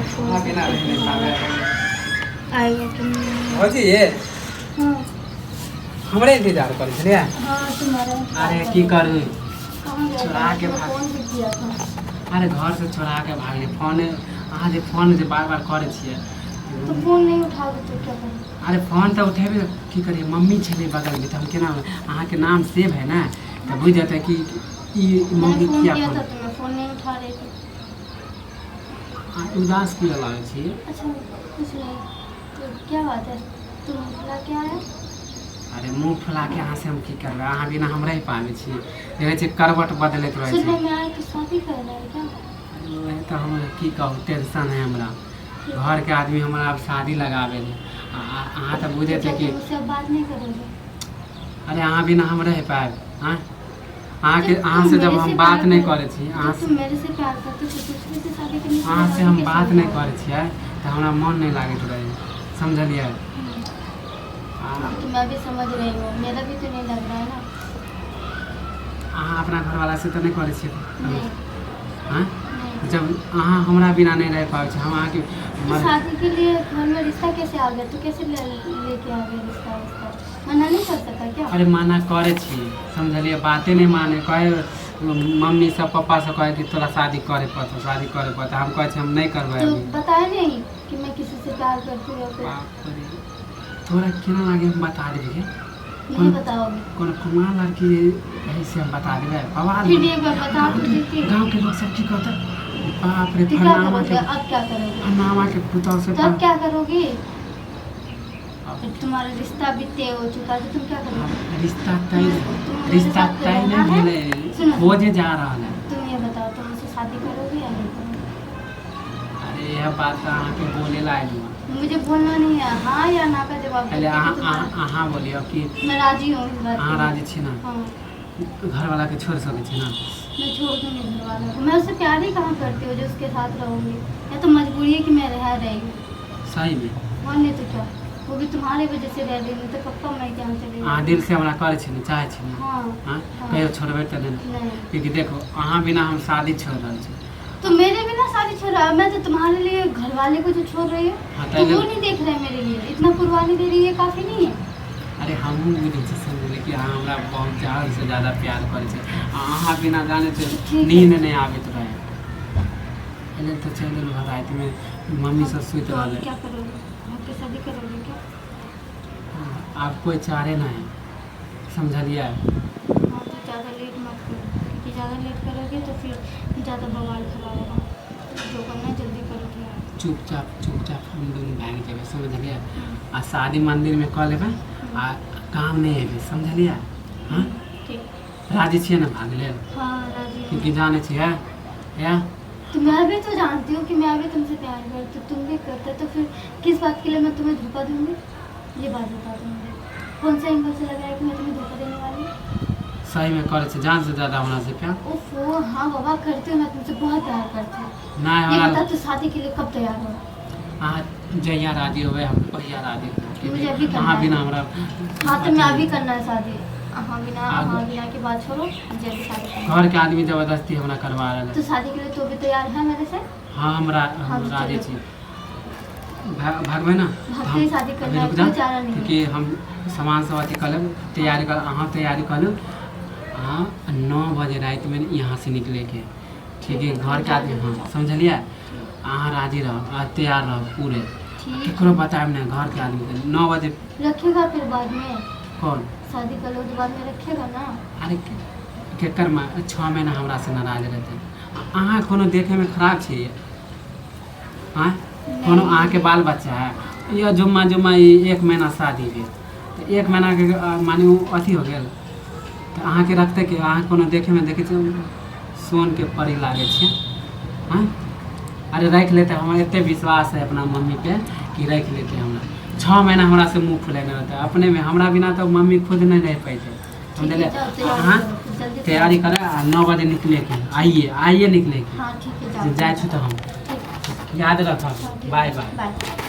बिना नहीं पावे आएगा तुम। हो जी ये हाँ हमरे इंतजार कर छलिए। हाँ तुम्हारा। अरे की करू कहाँ गया चुरा के था? भाग। फोन भी किया था। अरे घर से चुरा के भागे फोन अहाँ जे फोन जे बार बार करे छिए। तो फोन नहीं उठाओगे तो क्या करें? अरे फोन तो उठेबे की करिए मम्मी छले बगल में तो हम केना अहाँ के नाम सेव है ना तो बुझ जाते कि ई मम्मी मैंने फोन किया किया फोन था तो मैं फोन नहीं उठा रही थी। उदास किया लागे छी। अच्छा कुछ नहीं तो क्या बात है तुम बुला के आए? अरे मुंह फुला के अहाँ से हम की करबे अहाँ बिना हम रह पाबे छी देखे छी करवट बदलत रहे छी। सुनने में आया कि शादी कर रहे हैं क्या? वही तो हम की कहूँ टेंशन है हमरा घर के आदमी हमारा अब शादी लगावे ले अहाँ तो बुझे थे कि मुझसे अब बात नहीं करोगे? अरे अहाँ बिना हम रह पाए हाँ अहाँ से जब हम बात नहीं करे छी अहाँ तुम मेरे से प्यार करते हो तो दूसरे से शादी करने की अहाँ से बात हम कैसे बात हो नहीं रहा है? करे छियै तो हमरा मन नहीं लागत रहे समझलिए। तो मैं भी समझ रही हूँ मेरा भी तो नहीं लग रहा है ना। अहाँ अपना घर वाला से तो नहीं करे छियै नहीं हाँ नहीं। जब अहाँ हमरा बिना नहीं रह पावे छी हम अहाँ के तो शादी के लिए घर में रिश्ता कैसे आ गया? तो कैसे लेके आ गया रिश्ता? मना नहीं कर सकता क्या? अरे मना करे छी समझलिए बातें नहीं माने कहे मम्मी सब पापा सब कहे कि तोरा शादी करे पड़तो हम कहे छी हम नहीं करबै तो अभी। बताया नहीं कि मैं किसी से प्यार करती हूँ? फिर बाप रे तोरा केना लागे हम बता देबे नहीं बताओगे? कौन कुमार लड़की ऐसे हम बता देबे बाबा फिर भी एक बार बता तो देती। गांव के लोग सब की कहता बाप रे तो क्या फलाना करोगे? के अब क्या करोगे? फलाना के पुतौ से तो अब क्या करोगे? फिर तुम्हारा रिश्ता भी तय हो चुका है तो तुम क्या करोगे? रिश्ता तुम मेरे साथ तय रहना नहीं है? भेले सुनो। खोजे जा रहा है। तुम ये बताओ तुम मुझसे शादी करोगे या नहीं करोगे? अरे यह बात तो अहाँ के बोले लायक हुआ मुझे बोलना नहीं है हाँ या ना का जवाब पहले देती तो तुम्हारा- अहाँ बोलिए कि मैं राजी हूँ इस बात अहाँ पे। राजी छी ना हाँ घर वाला के छोड़ सके छी ना। मैं छोड़ दूँगी घर वालों को। मैं उससे प्यार ही कहाँ करती हूँ जो उसके साथ रहूँगी। या तो मजबूरी है कि मैं रह रही हूँ सही में और नहीं तो क्या। वो भी तुम्हारे वजह से रह रही हूँ तो कब मैं क्या चली अहाँ दिल से हमरा करे छी ना चाहे छी ना हाँ हाँ हाँ। कहियो छोड़बे तो नहीं नहीं क्योंकि देखो अहाँ बिना हम शादी छोड़ रहे छी। तो मेरे बिना शादी छोड़ रहा है। मैं तो तुम्हारे लिए घर वाले को जो छोड़ रही हूँ हाँ, तो वो नहीं देख रहे मेरे लिए। इतना कुर्बानी दे रही है काफ़ी नहीं है? अरे हमहूँ बुझे छी समझले कि अहाँ हमरा बहुत ज़्यादा से ज़्यादा प्यार करे छी अहाँ बिना जाने तो ठीक है। नींद नहीं आबैत रहे पहले तो चल दिल रात में मम्मी सब सुत तो अब रहे क्या करोगे? आपके शादी करोगे क्या? आप कोई चारे ना है समझलिए। हाँ तो ज़्यादा लेट मत करो क्योंकि ज़्यादा लेट करोगे तो फिर ज़्यादा बवाल खराब होगा। जो करना है जल्दी करो थोड़ा। चुपचाप हम दोनों भाग जेबे समझलिए आ शादी मंदिर में कर लेबै आ काम नहीं हेबे समझलिए। हाँ ठीक। राजी छियै ना भाग ले हाँ राजी हूँ। क्योंकि जाने छियै या तो मैं भी तो जानती हूँ कि मैं भी तुमसे प्यार करती हूँ तुम भी करते तो फिर किस बात के लिए मैं तुम्हें धोखा दूँगी? ये बात बता दो मुझे। कौन सा एंगल से लगा है कि मैं तुम्हें धोखा देने वाली हूँ? सही में करे छी जान से ज़्यादा हमरा से प्यार ओफो हाँ बाबा करती हूँ मैं तुमसे बहुत प्यार करती हूँ। ना ये हमरा बता तू शादी के लिए कब तैयार हो? अहाँ जहिया राजी होबै हम वहिया राजी मुझे अभी करना अहाँ है। बिना हमरा हाँ तो मैं अभी करना है शादी। हाँ बिना की बात छोड़ो मुझे अभी शादी करना है। घर के आदमी जबरदस्ती हमरा करवा रहे तो शादी के लिए तो भी तैयार है मेरे से? हाँ हम हाँ, तो राजी चलो। छी भागबै ना भागते ही शादी करना है, रुक जाओ कोई चारा नहीं है। क्योंकि हम सामान सब अथी कर लेब तैयारी कर अहाँ तैयारी कर लेब अहाँ 9 बजे रात में यहाँ से निकले के ठीक है घर के आदमी हाँ समझलिए अहाँ राजी रहो तैयार रहो पूरे ठीक। केकरो बताएब नहीं घर के आदमी के 9 बजे रखेगा फिर बाद में? कौन शादी कर लो तो बाद में रखेगा ना? अरे केकर में 6 महीना हमरा से नाराज रहते अहाँ कोनो देखे में खराब छियै हाँ कोनो अहाँ के बाल बच्चा है या जुम्मा ई 1 महीना शादी भेल तो 1 महीना के माने अथी हो गेल तो अहाँ के रखते कि अहाँ कोनो देखे में देखे छियै सोन के परी लागे छै हाँ अरे रख लेते हमरा एते विश्वास है अपना मम्मी पे कि रख लेते हमरा 6 महीना हमरा से मुँह फुलेने रहते अपने में हमरा बिना तो मम्मी खुद नहीं रह पाते समझलिए। हाँ तैयारी करे 9 बजे निकले के आइए निकले के हाँ ठीक है जाओ। जाए छी तो हम ठीक। याद रखब बाय बाय। बाय।